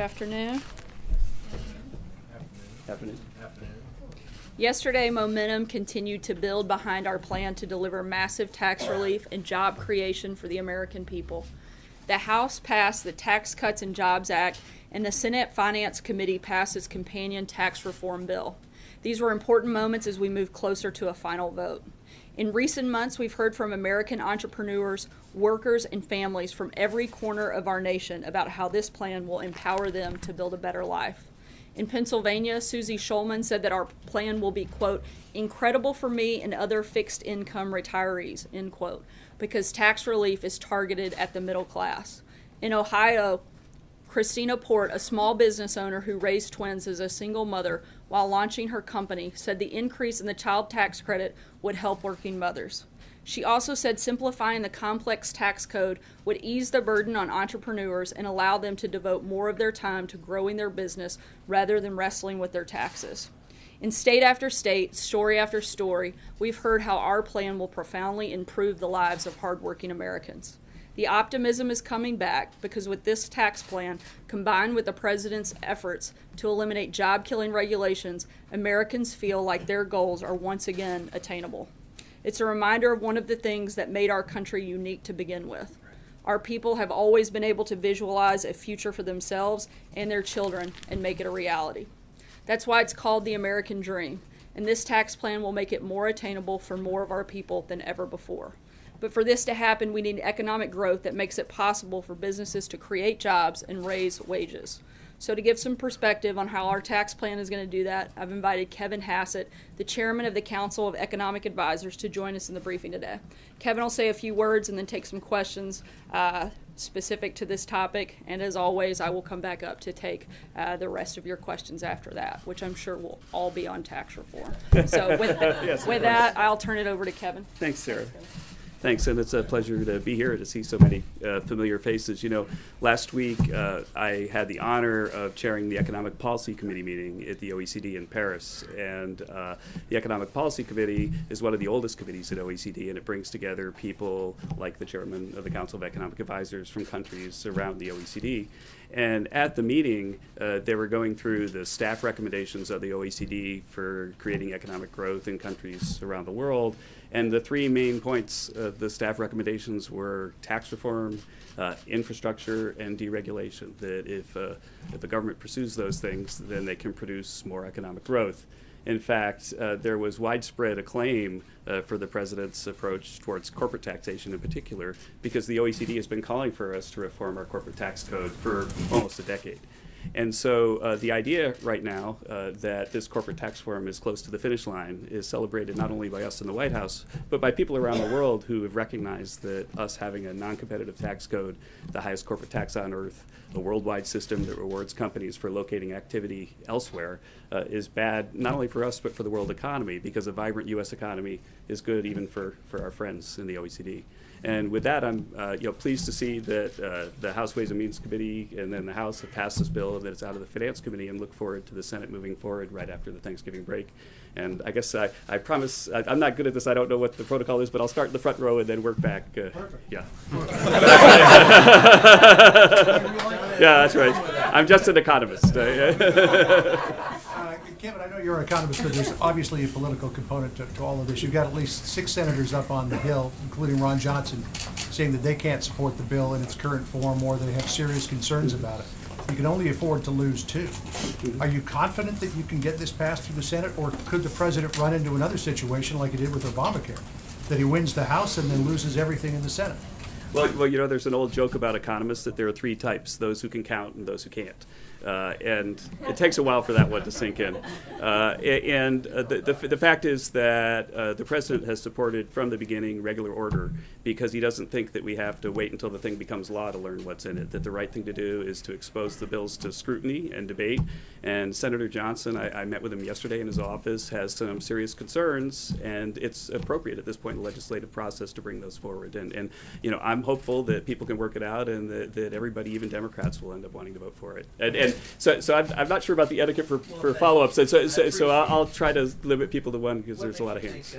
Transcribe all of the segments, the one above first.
afternoon. Afternoon. Yesterday, momentum continued to build behind our plan to deliver massive tax relief and job creation for the American people. The House passed the Tax Cuts and Jobs Act, and the Senate Finance Committee passed its companion tax reform bill. These were important moments as we move closer to a final vote. In recent months, we've heard from American entrepreneurs, workers, and families from every corner of our nation about how this plan will empower them to build a better life. In Pennsylvania, Susie Schulman said that our plan will be, quote, incredible for me and other fixed income retirees, end quote, because tax relief is targeted at the middle class. In Ohio, Christina Port, a small business owner who raised twins as a single mother while launching her company, said the increase in the child tax credit would help working mothers. She also said simplifying the complex tax code would ease the burden on entrepreneurs and allow them to devote more of their time to growing their business rather than wrestling with their taxes. In state after state, story after story, we've heard how our plan will profoundly improve the lives of hardworking Americans. The optimism is coming back because with this tax plan, combined with the president's efforts to eliminate job-killing regulations, Americans feel like their goals are once again attainable. It's a reminder of one of the things that made our country unique to begin with. Our people have always been able to visualize a future for themselves and their children and make it a reality. That's why it's called the American Dream, and this tax plan will make it more attainable for more of our people than ever before. But for this to happen, we need economic growth that makes it possible for businesses to create jobs and raise wages. So to give some perspective on how our tax plan is going to do that, I've invited Kevin Hassett, the chairman of the Council of Economic Advisors, to join us in the briefing today. Kevin will say a few words and then take some questions specific to this topic. And as always, I will come back up to take the rest of your questions after that, which I'm sure will all be on tax reform. So with that, I'll turn it over to Kevin. Thanks, Sarah. Thanks, and it's a pleasure to be here to see so many familiar faces. You know, last week I had the honor of chairing the Economic Policy Committee meeting at the OECD in Paris, and the Economic Policy Committee is one of the oldest committees at OECD, and it brings together people like the chairman of the Council of Economic Advisors from countries around the OECD. And at the meeting, they were going through the staff recommendations of the OECD for creating economic growth in countries around the world. And the three main points of the staff recommendations were tax reform, infrastructure, and deregulation. That if a government pursues those things, then they can produce more economic growth. In fact, there was widespread acclaim for the president's approach towards corporate taxation in particular, because the OECD has been calling for us to reform our corporate tax code for almost a decade. And so the idea right now that this corporate tax reform is close to the finish line is celebrated not only by us in the White House, but by people around the world who have recognized that us having a non-competitive tax code, the highest corporate tax on earth, a worldwide system that rewards companies for locating activity elsewhere, is bad not only for us but for the world economy, because a vibrant U.S. economy is good even for our friends in the OECD. And with that, I'm pleased to see that the House Ways and Means Committee and then the House have passed this bill and that it's out of the Finance Committee, and look forward to the Senate moving forward right after the Thanksgiving break. And I guess I promise, I'm not good at this, I don't know what the protocol is, but I'll start in the front row and then work back. Perfect. Yeah. Yeah, that's right. I'm just an economist. Kevin, I know you're an economist, but there's obviously a political component to all of this. You've got at least 6 senators up on the Hill, including Ron Johnson, saying that they can't support the bill in its current form or they have serious concerns about it. You can only afford to lose 2. Are you confident that you can get this passed through the Senate, or could the president run into another situation like he did with Obamacare, that he wins the House and then loses everything in the Senate? Well, you know, there's an old joke about economists that there are 3 types: those who can count and those who can't. And it takes a while for that one to sink in. The fact is that the president has supported from the beginning regular order, because he doesn't think that we have to wait until the thing becomes law to learn what's in it, that the right thing to do is to expose the bills to scrutiny and debate. And Senator Johnson, I met with him yesterday in his office, has some serious concerns, and it's appropriate at this point in the legislative process to bring those forward. And you know, I'm hopeful that people can work it out, and that everybody, even Democrats, will end up wanting to vote for it. And so I'm not sure about the etiquette for follow-ups. So I'll try to limit people to one, because there's a lot of hands.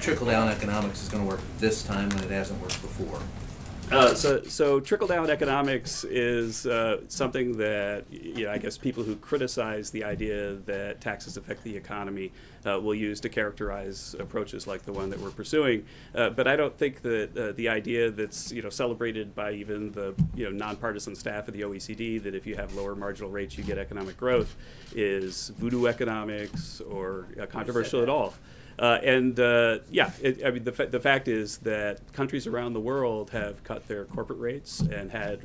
Trickle-down economics is going to work this time when it hasn't worked before. So trickle-down economics is something that, I guess people who criticize the idea that taxes affect the economy will use to characterize approaches like the one that we're pursuing. But I don't think that the idea that's celebrated by even the nonpartisan staff of the OECD, that if you have lower marginal rates you get economic growth, is voodoo economics or controversial at all. The fact is that countries around the world have cut their corporate rates and had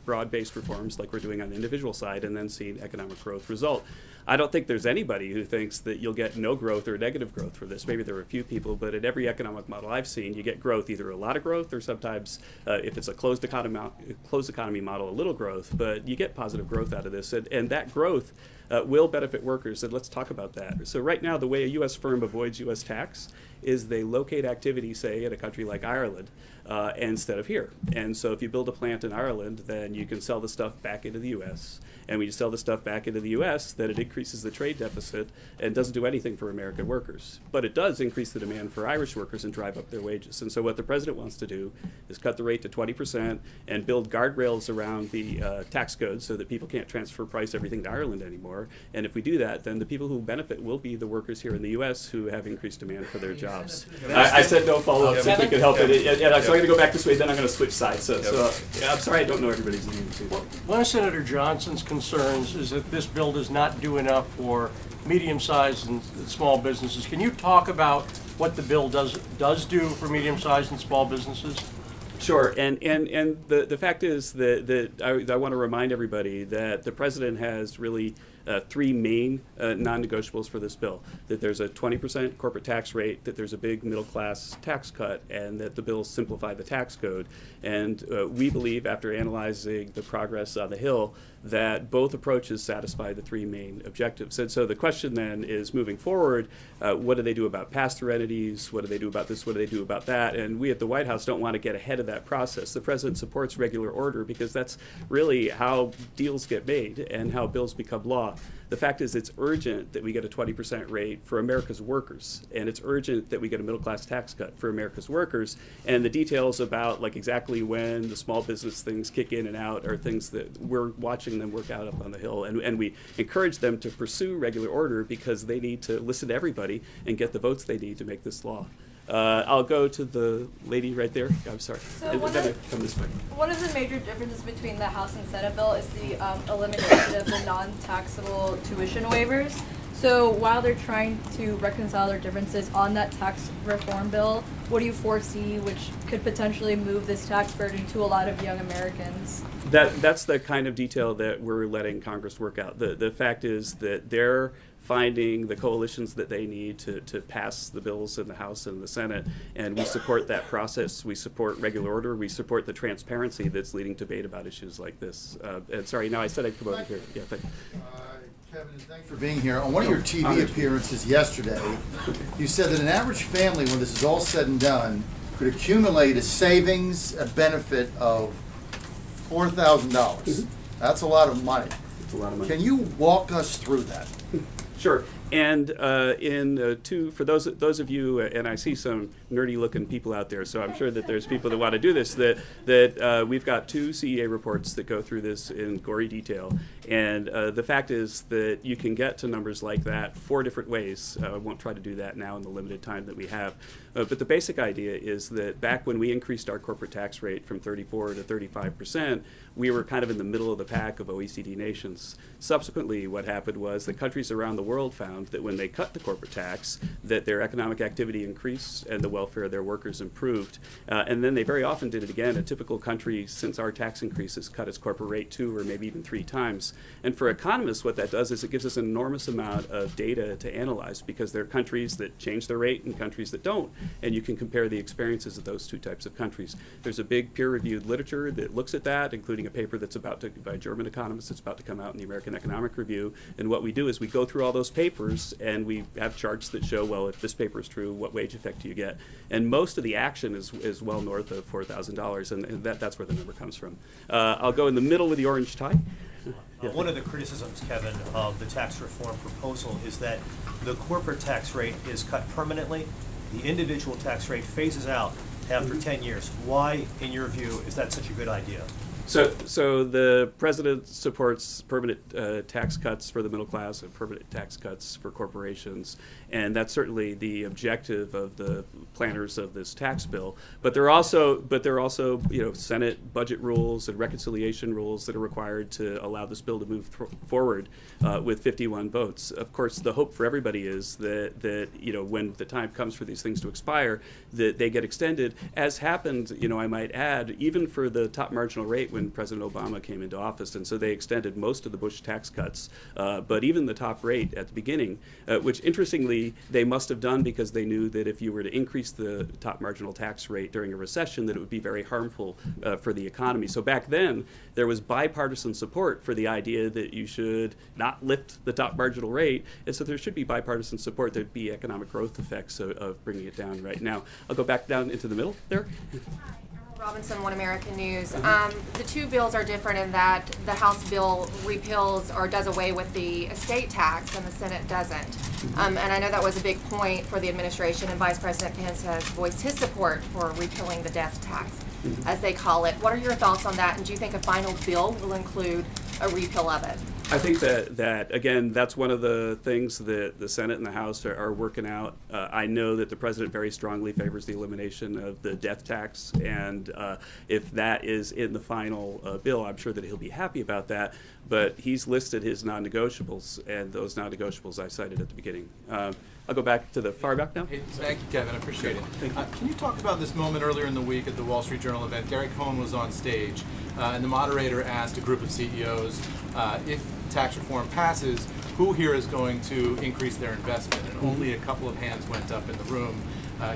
broad-based reforms like we're doing on the individual side, and then seen economic growth result. I don't think there's anybody who thinks that you'll get no growth or negative growth for this. Maybe there are a few people, but in every economic model I've seen, you get growth, either a lot of growth or sometimes, if it's a closed economy model, a little growth, but you get positive growth out of this. And that growth will benefit workers, and let's talk about that. So right now, the way a U.S. firm avoids U.S. tax is they locate activity, say, in a country like Ireland, instead of here. And so if you build a plant in Ireland, then you can sell the stuff back into the U.S. And when you sell the stuff back into the U.S., then it increases the trade deficit and doesn't do anything for American workers. But it does increase the demand for Irish workers and drive up their wages. And so what the president wants to do is cut the rate to 20% and build guardrails around the tax code so that people can't transfer price everything to Ireland anymore. And if we do that, then the people who benefit will be the workers here in the U.S. who have increased demand for their jobs. I said no follow-ups if we could help it. So I'm going to go back this way, then I'm going to switch sides. So I'm sorry I don't know everybody's name. Well, one of Senator Johnson's concerns is that this bill does not do enough for medium-sized and small businesses. Can you talk about what the bill does do for medium-sized and small businesses? Sure, and the fact is that I want to remind everybody that the president has really three main non-negotiables for this bill: that there's a 20% corporate tax rate, that there's a big middle-class tax cut, and that the bills simplify the tax code. And we believe, after analyzing the progress on the Hill, that both approaches satisfy the three main objectives. And so the question then is, moving forward, what do they do about pass-through entities? What do they do about this? What do they do about that? And we at the White House don't want to get ahead of that process. The president supports regular order because that's really how deals get made and how bills become law. The fact is, it's urgent that we get a 20% rate for America's workers, and it's urgent that we get a middle-class tax cut for America's workers. And the details about exactly when the small business things kick in and out are things that we're watching them work out up on the Hill. And we encourage them to pursue regular order because they need to listen to everybody and get the votes they need to make this law. I'll go to the lady right there. I'm sorry. So one of the major differences between the House and Senate bill is the elimination of the non-taxable tuition waivers. So while they're trying to reconcile their differences on that tax reform bill, what do you foresee which could potentially move this tax burden to a lot of young Americans? That's the kind of detail that we're letting Congress work out. The fact is that they're finding the coalitions that they need to pass the bills in the House and the Senate, and we support that process. We support regular order. We support the transparency that's leading debate about issues like this. And sorry, now I said I'd come over here. Yeah, thank you. Kevin, thanks for being here. On one of your TV appearances yesterday, you said that an average family, when this is all said and done, could accumulate a savings, a benefit of $4,000. That's a lot of money. It's a lot of money. Can you walk us through that? Sure. And for those of you, and I see some nerdy-looking people out there, so I'm sure that there's people that want to do this, that we've got two CEA reports that go through this in gory detail. And the fact is that you can get to numbers like that 4 different ways. I won't try to do that now in the limited time that we have. But the basic idea is that back when we increased our corporate tax rate from 34 to 35%, we were kind of in the middle of the pack of OECD nations. Subsequently, what happened was the countries around the world found that when they cut the corporate tax, that their economic activity increased and the welfare of their workers improved. And then they very often did it again. A typical country, since our tax increases, cut its corporate rate 2 or maybe even 3 times. And for economists, what that does is it gives us an enormous amount of data to analyze, because there are countries that change their rate and countries that don't. And you can compare the experiences of those two types of countries. There's a big peer-reviewed literature that looks at that, including a paper that's by German economists that's about to come out in the American Economic Review. And what we do is we go through all those papers and we have charts that show, well, if this paper is true, what wage effect do you get? And most of the action is well north of $4,000, and that's where the number comes from. I'll go in the middle with the orange tie. One of the criticisms, Kevin, of the tax reform proposal is that the corporate tax rate is cut permanently. The individual tax rate phases out after 10 years. Why, in your view, is that such a good idea? So the president supports permanent tax cuts for the middle class and permanent tax cuts for corporations, and that's certainly the objective of the planners of this tax bill. But there are also Senate budget rules and reconciliation rules that are required to allow this bill to move forward with 51 votes. Of course, the hope for everybody is that when the time comes for these things to expire, that they get extended, as happened, I might add, even for the top marginal rate when President Obama came into office, and so they extended most of the Bush tax cuts, but even the top rate at the beginning, which interestingly they must have done because they knew that if you were to increase the top marginal tax rate during a recession, that it would be very harmful for the economy. So back then, there was bipartisan support for the idea that you should not lift the top marginal rate, and so there should be bipartisan support. There'd be economic growth effects of bringing it down right now. I'll go back down into the middle there. Robinson, One American News. The two bills are different in that the House bill repeals or does away with the estate tax and the Senate doesn't. And I know that was a big point for the administration, and Vice President Pence has voiced his support for repealing the death tax, as they call it. What are your thoughts on that, and do you think a final bill will include a repeal of it? I think that again, that's one of the things that the Senate and the House are working out. I know that the president very strongly favors the elimination of the death tax, and if that is in the final bill, I'm sure that he'll be happy about that. But he's listed his non-negotiables, and those non-negotiables I cited at the beginning. I'll go back to the far back now. Hey, thank you, Kevin. I appreciate it. Can you talk about this moment earlier in the week at the Wall Street Journal event? Gary Cohn was on stage, and the moderator asked a group of CEOs if tax reform passes, who here is going to increase their investment? And only a couple of hands went up in the room.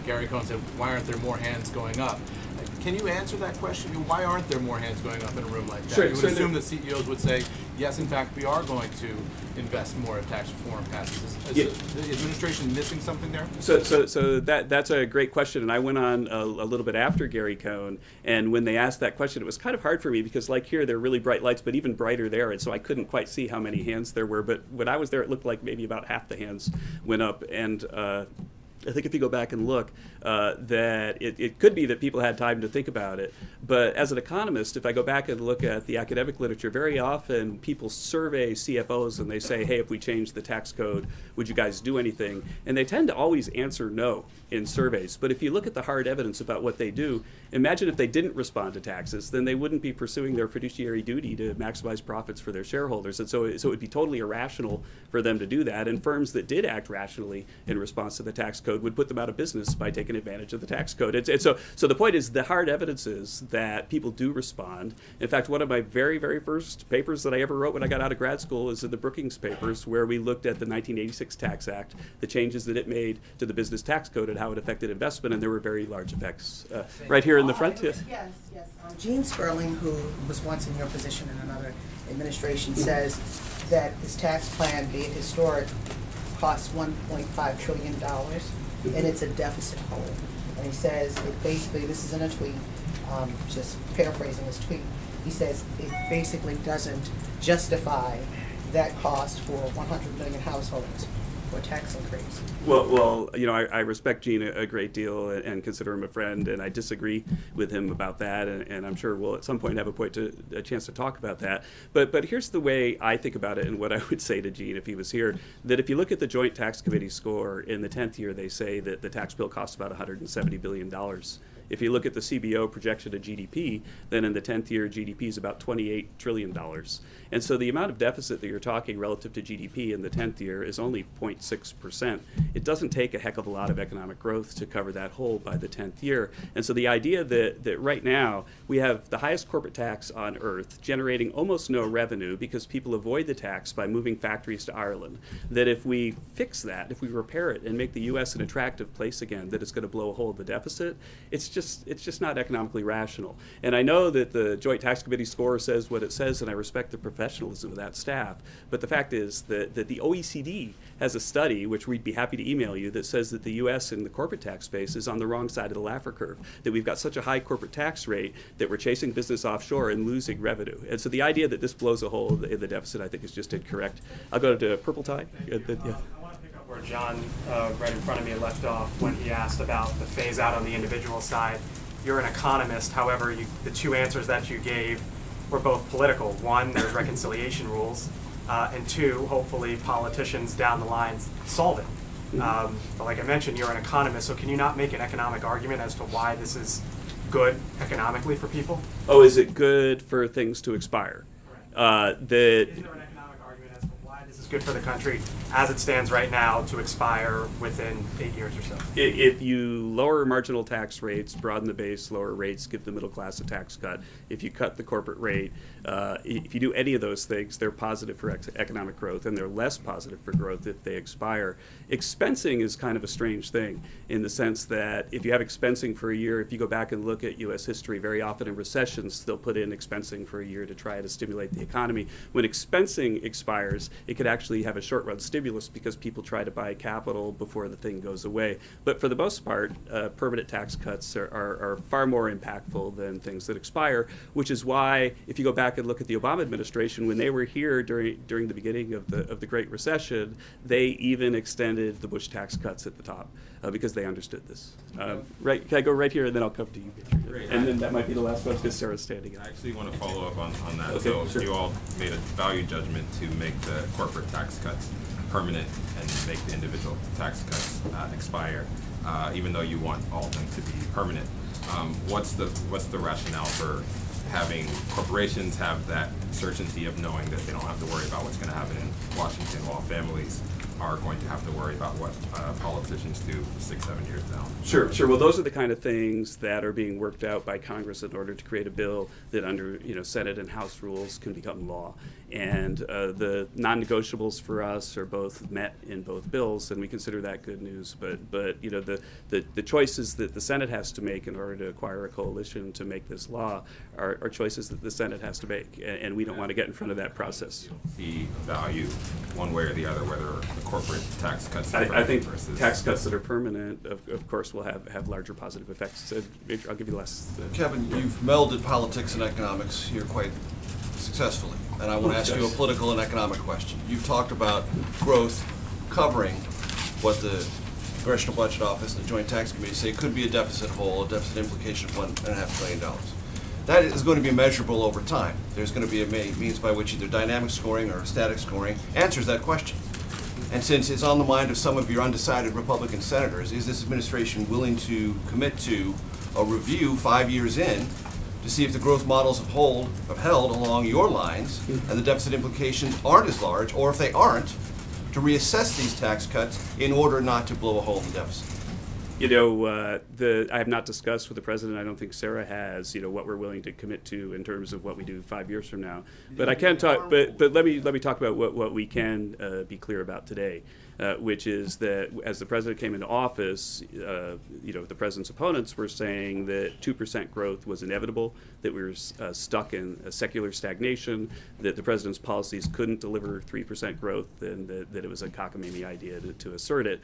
Gary Cohn said, why aren't there more hands going up? Can you answer that question? Why aren't there more hands going up in a room like that? Sure, you would assume that CEOs would say, yes, in fact, we are going to invest more if tax reform passes. Is the administration missing something there? So that's a great question, and I went on a little bit after Gary Cohn, and when they asked that question, it was kind of hard for me because, like here, there are really bright lights, but even brighter there, and so I couldn't quite see how many hands there were. But when I was there, it looked like maybe about half the hands went up, and I think if you go back and look, that it could be that people had time to think about it. But as an economist, if I go back and look at the academic literature, very often people survey CFOs and they say, hey, if we change the tax code, would you guys do anything? And they tend to always answer no in surveys. But if you look at the hard evidence about what they do, imagine if they didn't respond to taxes, then they wouldn't be pursuing their fiduciary duty to maximize profits for their shareholders. And so it would be totally irrational for them to do that. And firms that did act rationally in response to the tax code would put them out of business by taking advantage of the tax code. So the point is, the hard evidence is that people do respond. In fact, one of my very, very first papers that I ever wrote when I got out of grad school is in the Brookings Papers, where we looked at the 1986 Tax Act, the changes that it made to the business tax code and how it affected investment, and there were very large effects. Right here in the front. Yes. Gene Sperling, who was once in your position in another administration, says that this tax plan, being historic, costs $1.5 trillion, and it's a deficit hole. And he says it basically, this is in a tweet, just paraphrasing his tweet, he says it basically doesn't justify that cost for 100 million households for a tax increase. Well, I respect Gene a great deal and consider him a friend, and I disagree with him about that, and I'm sure we'll at some point have a chance to talk about that. But here's the way I think about it, and what I would say to Gene if he was here, that if you look at the Joint Tax Committee score, in the 10th year they say that the tax bill costs about $170 billion. If you look at the CBO projection of GDP, then in the 10th year, GDP is about $28 trillion. And so the amount of deficit that you're talking relative to GDP in the 10th year is only 0.6%. It doesn't take a heck of a lot of economic growth to cover that hole by the 10th year. And so the idea that right now we have the highest corporate tax on earth, generating almost no revenue because people avoid the tax by moving factories to Ireland, that if we fix that, if we repair it and make the U.S. an attractive place again, that it's going to blow a hole in the deficit, it's just not economically rational. And I know that the Joint Tax Committee score says what it says, and I respect the professionalism of that staff. But the fact is that the OECD has a study, which we'd be happy to email you, that says that the U.S. in the corporate tax space is on the wrong side of the Laffer curve, that we've got such a high corporate tax rate that we're chasing business offshore and losing revenue. And so the idea that this blows a hole in the deficit, I think, is just incorrect. I'll go to purple tie. I want to pick up where John, right in front of me, left off when he asked about the phase out on the individual side. You're an economist, however, the two answers that you gave were both political. One, there's reconciliation rules, and two, hopefully politicians down the line solve it. But like I mentioned, you're an economist, so can you not make an economic argument as to why this is good economically for people? Oh, is it good for things to expire? Is there an economic argument as to why this is good for the country as it stands right now to expire within 8 years or so? If you lower marginal tax rates, broaden the base, lower rates, give the middle class a tax cut, if you cut the corporate rate, if you do any of those things, they're positive for economic growth, and they're less positive for growth if they expire. Expensing is kind of a strange thing in the sense that if you have expensing for a year, if you go back and look at U.S. history, very often in recessions, they'll put in expensing for a year to try to stimulate the economy. When expensing expires, it could actually have a short-run stimulus because people try to buy capital before the thing goes away. But for the most part, permanent tax cuts are far more impactful than things that expire, which is why if you go back and look at the Obama administration, when they were here during the beginning of the Great Recession, they even extended the Bush tax cuts at the top because they understood this. Right? Can I go right here and then I'll come to you? Great. And then that might be the last one because Sarah's standing up. I actually want to follow up on that. Okay, So sure. you all made a value judgment to make the corporate tax cuts permanent and make the individual tax cuts expire, even though you want all of them to be permanent. What's the rationale for having corporations have that certainty of knowing that they don't have to worry about what's going to happen in Washington while families are going to have to worry about what politicians do 6-7 years down? Sure. Well, those are the kind of things that are being worked out by Congress in order to create a bill that under Senate and House rules can become law. And the non-negotiables for us are both met in both bills, and we consider that good news. But the choices that the Senate has to make in order to acquire a coalition to make this law are choices that the Senate has to make, and we don't want to get in front of that process. See value one way or the other, whether the corporate tax cuts. I think versus tax cuts that are permanent, of course, will have larger positive effects. So I'll give you the last. Kevin, you've melded politics and economics here quite successfully, and I want to ask you a political and economic question. You've talked about growth covering what the Congressional Budget Office and the Joint Tax Committee say could be a deficit hole, a deficit implication of $1.5 trillion. That is going to be measurable over time. There's going to be a means by which either dynamic scoring or static scoring answers that question. And since it's on the mind of some of your undecided Republican senators, is this administration willing to commit to a review 5 years in to see if the growth models have held along your lines and the deficit implications aren't as large, or if they aren't, to reassess these tax cuts in order not to blow a hole in the deficit? I have not discussed with the president. I don't think Sarah has. What we're willing to commit to in terms of what we do 5 years from now. But I can talk. But let me talk about what we can be clear about today, which is that as the president came into office, the president's opponents were saying that 2% growth was inevitable, that we were stuck in a secular stagnation, that the president's policies couldn't deliver 3% growth, and that it was a cockamamie idea to assert it.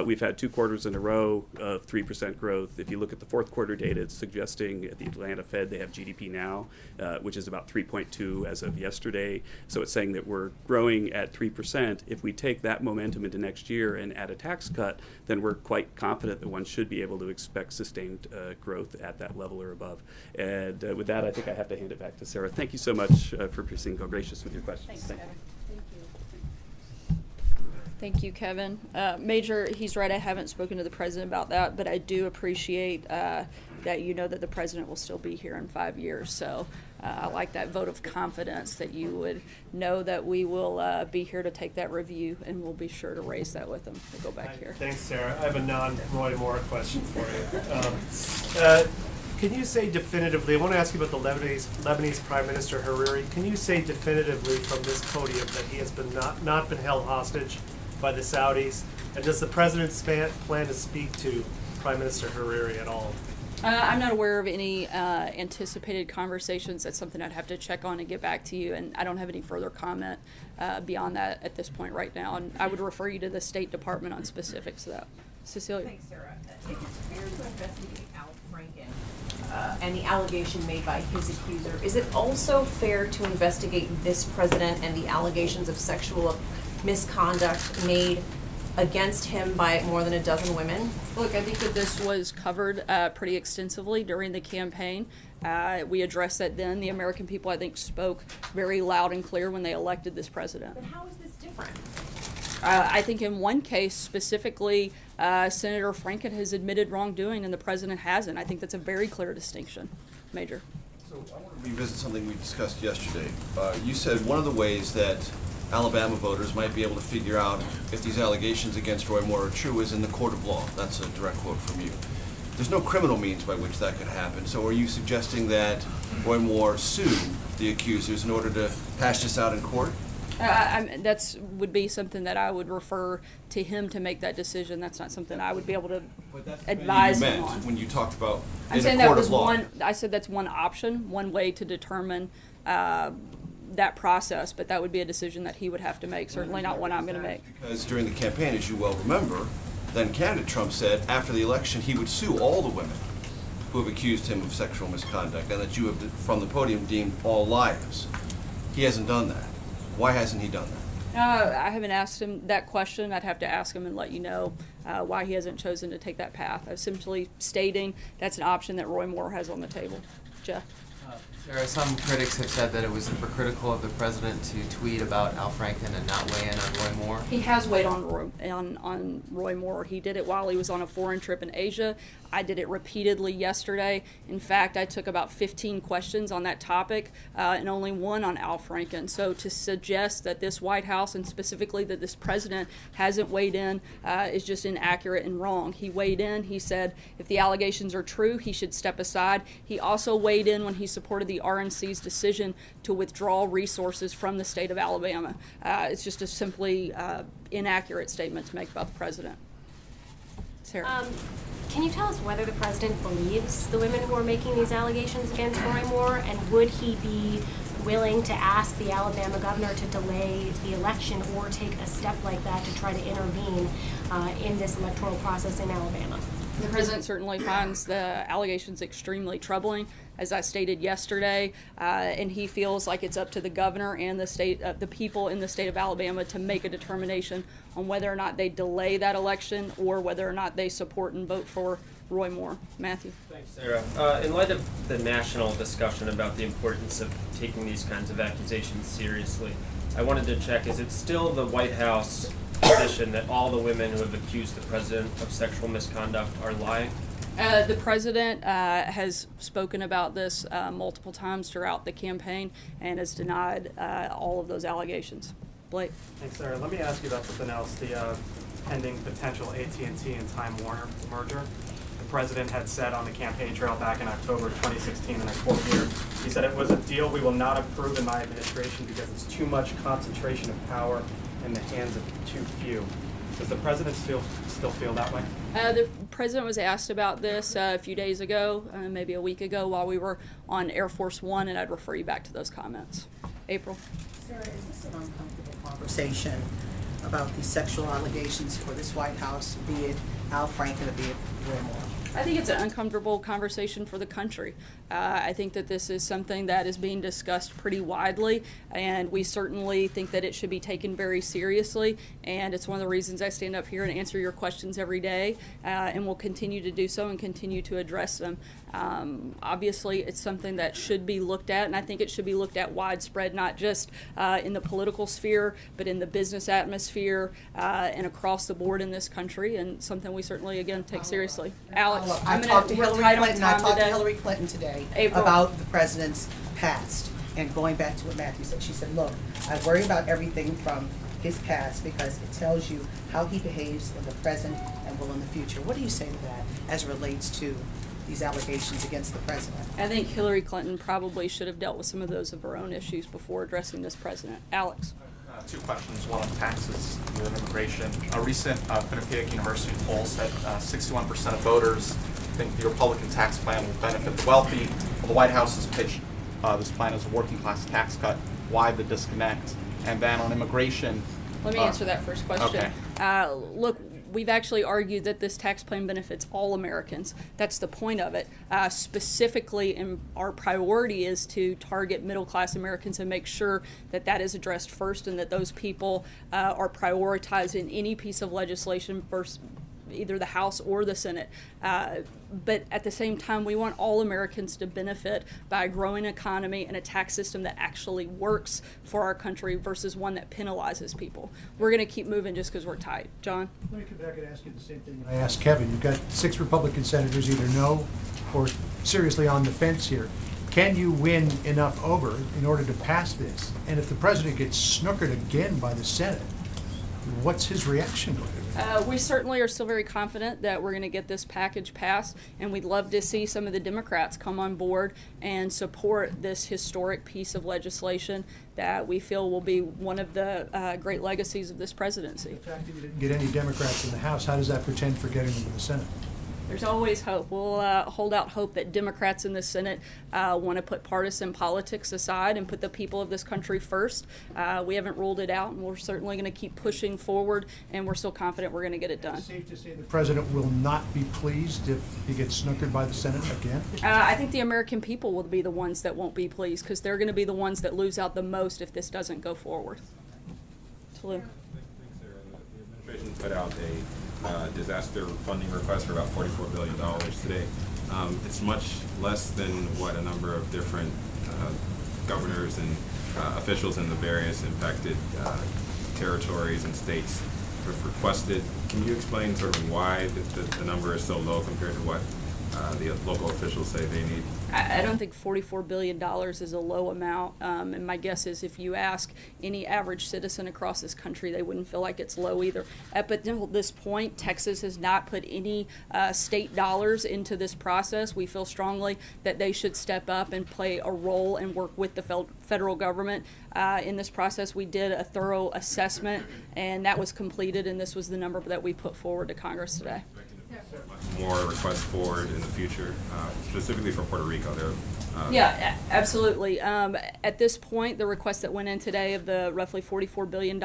We've had 2 quarters in a row of 3% growth. If you look at the fourth quarter data, it's suggesting at the Atlanta Fed they have GDP now, which is about 3.2 as of yesterday. So it's saying that we're growing at 3%. If we take that momentum into next year and add a tax cut, then we're quite confident that one should be able to expect sustained growth at that level or above. And with that, I think I have to hand it back to Sarah. Thank you so much for being so gracious with your questions. Thanks, Kevin. Thank you, Kevin. Major, he's right, I haven't spoken to the president about that, but I do appreciate that that the president will still be here in 5 years. So I like that vote of confidence that you would know that we will be here to take that review, and we'll be sure to raise that with him. We'll go back here. Thanks, Sarah. I have a non-Roy Moore question for you. Can you say definitively, I want to ask you about the Lebanese Prime Minister Hariri. Can you say definitively from this podium that he has been not been held hostage by the Saudis? And does the president plan to speak to Prime Minister Hariri at all? I'm not aware of any anticipated conversations. That's something I'd have to check on and get back to you, and I don't have any further comment beyond that at this point right now. And I would refer you to the State Department on specifics of that. Cecilia? Thanks, Sarah. If it's fair to investigate Al Franken and the allegation made by his accuser, is it also fair to investigate this president and the allegations of sexual misconduct made against him by more than a dozen women? Look, I think that this was covered pretty extensively during the campaign. We addressed that then. The American people, I think, spoke very loud and clear when they elected this president. But how is this different? I think in one case specifically, Senator Franken has admitted wrongdoing and the president hasn't. I think that's a very clear distinction. Major. So I want to revisit something we discussed yesterday. You said one of the ways that Alabama voters might be able to figure out if these allegations against Roy Moore are true is in the court of law. That's a direct quote from you. There's no criminal means by which that could happen. So are you suggesting that Roy Moore sue the accusers in order to hash this out in court? That's would be something that I would refer to him to make that decision. That's not something I would be able to advise him on. When you talked about I'm saying that was one. I said that's one option, one way to determine that process, but that would be a decision that he would have to make. Certainly not one I'm going to make. Because during the campaign, as you well remember, then candidate Trump said after the election he would sue all the women who have accused him of sexual misconduct, and that you have, from the podium, deemed all liars. He hasn't done that. Why hasn't he done that? I haven't asked him that question. I'd have to ask him and let you know why he hasn't chosen to take that path. I'm simply stating that's an option that Roy Moore has on the table. Jeff? Sarah, some critics have said that it was hypocritical of the president to tweet about Al Franken and not weigh in on Roy Moore. He has weighed on Roy Moore. He did it while he was on a foreign trip in Asia. I did it repeatedly yesterday. In fact, I took about 15 questions on that topic and only one on Al Franken. So to suggest that this White House and specifically that this president hasn't weighed in is just inaccurate and wrong. He weighed in. He said if the allegations are true, he should step aside. He also weighed in when he supported the RNC's decision to withdraw resources from the state of Alabama. It's just a simply inaccurate statement to make about the president. Sarah. Can you tell us whether the president believes the women who are making these allegations against Roy Moore, and would he be willing to ask the Alabama governor to delay the election or take a step like that to try to intervene in this electoral process in Alabama? The president certainly finds the allegations extremely troubling, as I stated yesterday, and he feels like it's up to the governor and the people in the state of Alabama to make a determination on whether or not they delay that election or whether or not they support and vote for Roy Moore. Matthew. Thanks, Sarah. In light of the national discussion about the importance of taking these kinds of accusations seriously, I wanted to check, is it still the White House position that all the women who have accused the president of sexual misconduct are lying? The president has spoken about this multiple times throughout the campaign and has denied all of those allegations. Blake. Thanks, Sarah. Let me ask you about something else, the pending potential AT&T and Time Warner merger. The president had said on the campaign trail back in October 2016, and I quote here, he said, "It was a deal we will not approve in my administration because it's too much concentration of power in the hands of too few." Does the president still feel that way? The president was asked about this a few days ago, maybe a week ago, while we were on Air Force One, and I'd refer you back to those comments. April? Sarah, is this an uncomfortable conversation about these sexual allegations for this White House, be it Al Franken or be it Roy Moore? I think it's an uncomfortable conversation for the country. I think that this is something that is being discussed pretty widely, and we certainly think that it should be taken very seriously, and it's one of the reasons I stand up here and answer your questions every day, and will continue to do so and continue to address them. Obviously, it's something that should be looked at, and I think it should be looked at widespread, not just in the political sphere, but in the business atmosphere and across the board in this country, and something we certainly, again, take seriously. Alex, I talked to Hillary Clinton today April. About the president's past, and going back to what Matthew said. She said, look, I worry about everything from his past because it tells you how he behaves in the present and will in the future. What do you say to that as it relates to these allegations against the president? I think Hillary Clinton probably should have dealt with some of those of her own issues before addressing this president. Alex. Two questions, one on taxes and one on immigration. A recent Quinnipiac University poll said 61% of voters think the Republican tax plan will benefit the wealthy. Well, the White House has pitched this plan as a working class tax cut. Why the disconnect? And then on immigration. Let me answer that first question. Okay. Look, we've actually argued that this tax plan benefits all Americans. That's the point of it. Specifically, and our priority is to target middle-class Americans and make sure that that is addressed first, and that those people are prioritized in any piece of legislation versus either the House or the Senate. But at the same time, we want all Americans to benefit by a growing economy and a tax system that actually works for our country versus one that penalizes people. We're going to keep moving just because we're tight. John? Let me come back and ask you the same thing I asked Kevin. You've got 6 Republican senators either no or seriously on the fence here. Can you win enough over in order to pass this? And if the president gets snookered again by the Senate, what's his reaction going to be? We certainly are still very confident that we're going to get this package passed, and we'd love to see some of the Democrats come on board and support this historic piece of legislation that we feel will be one of the great legacies of this presidency. The fact that you didn't get any Democrats in the House, how does that portend for getting them to the Senate? There's always hope. We'll hold out hope that Democrats in the Senate want to put partisan politics aside and put the people of this country first. We haven't ruled it out, and we're certainly going to keep pushing forward, and we're still confident we're going to get it done. Is it safe to say the president will not be pleased if he gets snookered by the Senate again? I think the American people will be the ones that won't be pleased, because they're going to be the ones that lose out the most if this doesn't go forward. Thanks, Sarah. The administration put out a disaster funding request for about $44 billion today. It's much less than what a number of different governors and officials in the various impacted territories and states have requested. Can you explain sort of why the number is so low compared to what the local officials say they need? I don't think $44 billion is a low amount, and my guess is if you ask any average citizen across this country, they wouldn't feel like it's low either. Up until this point, Texas has not put any state dollars into this process. We feel strongly that they should step up and play a role and work with the federal government in this process. We did a thorough assessment, and that was completed, and this was the number that we put forward to Congress today. More requests forward in the future, specifically for Puerto Rico? Yeah, absolutely. At this point, the request that went in today of the roughly $44 billion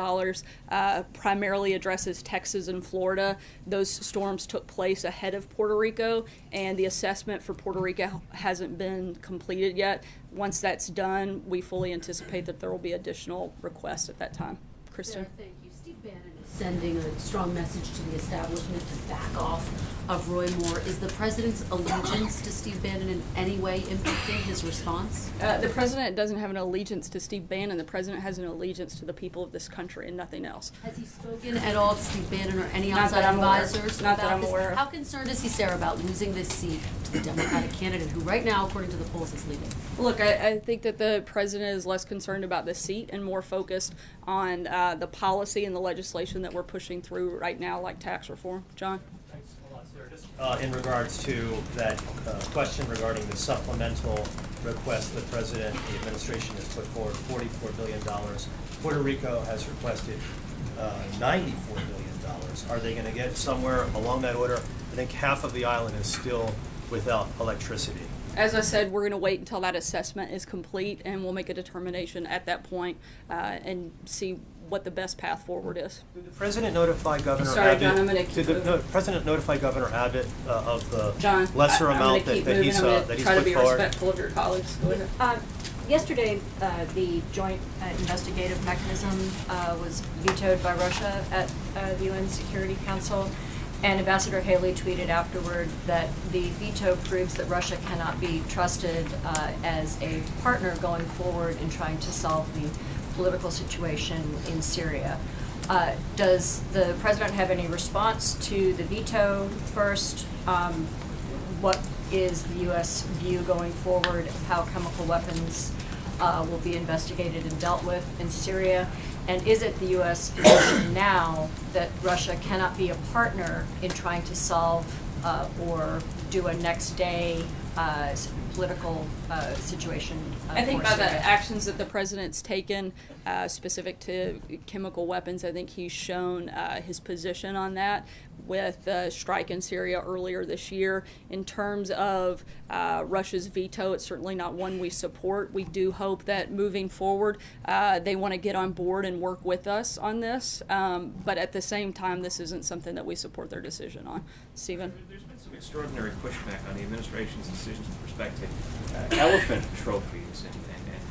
primarily addresses Texas and Florida. Those storms took place ahead of Puerto Rico, and the assessment for Puerto Rico hasn't been completed yet. Once that's done, we fully anticipate that there will be additional requests at that time. Kristen? Thank you. Steve Bannon is sending a strong message to the establishment to back off of Roy Moore. Is the president's allegiance to Steve Bannon in any way impacting his response? The president doesn't have an allegiance to Steve Bannon. The president has an allegiance to the people of this country and nothing else. Has he spoken at all to Steve Bannon or any Not outside that I'm aware. advisors Not about that I'm this? aware of. How concerned is he, Sarah, about losing this seat to the Democratic candidate who right now, according to the polls, is leading? Look, I think that the president is less concerned about the seat and more focused on the policy and the legislation that we're pushing through right now, like tax reform. John? In regards to that question regarding the supplemental request the president, the administration has put forward, $44 billion. Puerto Rico has requested $94 billion. Are they going to get somewhere along that order? I think half of the island is still without electricity. As I said, we're going to wait until that assessment is complete, and we'll make a determination at that point and see what the best path forward is. Did the president notify Governor Sorry, Abbott? John, I'm going to keep Did the president notify Governor Abbott of the John, lesser amount that that he's try put to be forward? respectful of your colleagues. Go ahead. Yesterday, the joint investigative mechanism was vetoed by Russia at the UN Security Council, and Ambassador Haley tweeted afterward that the veto proves that Russia cannot be trusted as a partner going forward in trying to solve the political situation in Syria. Does the president have any response to the veto first? What is the U.S. view going forward of how chemical weapons will be investigated and dealt with in Syria? And is it the U.S. position now that Russia cannot be a partner in trying to solve or do a next day political situation I think for by the Syria? actions that the president's taken specific to chemical weapons. I think he's shown his position on that with the strike in Syria earlier this year. In terms of Russia's veto, it's certainly not one we support. We do hope that moving forward, they want to get on board and work with us on this. But at the same time, this isn't something that we support their decision on. Stephen? There's been some extraordinary pushback on the administration's decisions with respect to elephant trophies and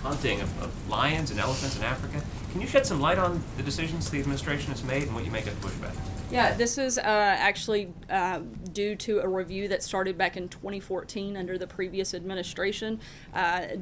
hunting of lions and elephants in Africa. Can you shed some light on the decisions the administration has made and what you make of pushback? Yeah, this is actually due to a review that started back in 2014 under the previous administration,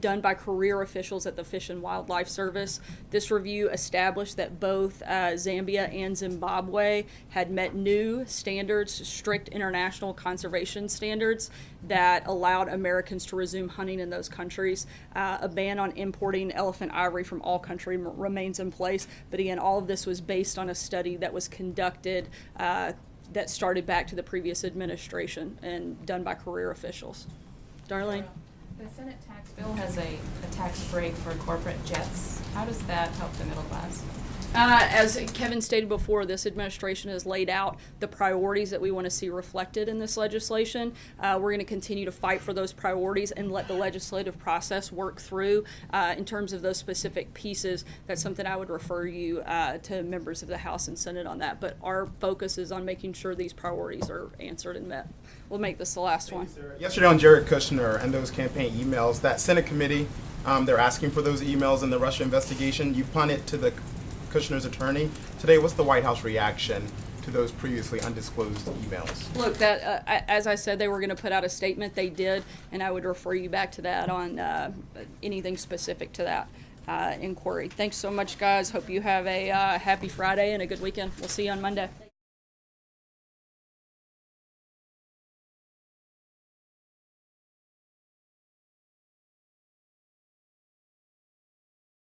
done by career officials at the Fish and Wildlife Service. This review established that both Zambia and Zimbabwe had met new standards, strict international conservation standards that allowed Americans to resume hunting in those countries. A ban on importing elephant ivory from all countries remains in place, but again, all of this was based on a study that was conducted that started back to the previous administration and done by career officials. Darlene? The Senate tax bill has a tax break for corporate jets. How does that help the middle class? As Kevin stated before, this administration has laid out the priorities that we want to see reflected in this legislation. We're going to continue to fight for those priorities and let the legislative process work through. In terms of those specific pieces, that's something I would refer you to members of the House and Senate on that. But our focus is on making sure these priorities are answered and met. We'll make this the last one. Yesterday on Jared Kushner and those campaign emails, that Senate committee, they're asking for those emails in the Russia investigation. You punted to the Kushner's attorney. Today, what's the White House reaction to those previously undisclosed emails? Look, that as I said, they were going to put out a statement. They did, and I would refer you back to that on anything specific to that inquiry. Thanks so much, guys. Hope you have a happy Friday and a good weekend. We'll see you on Monday.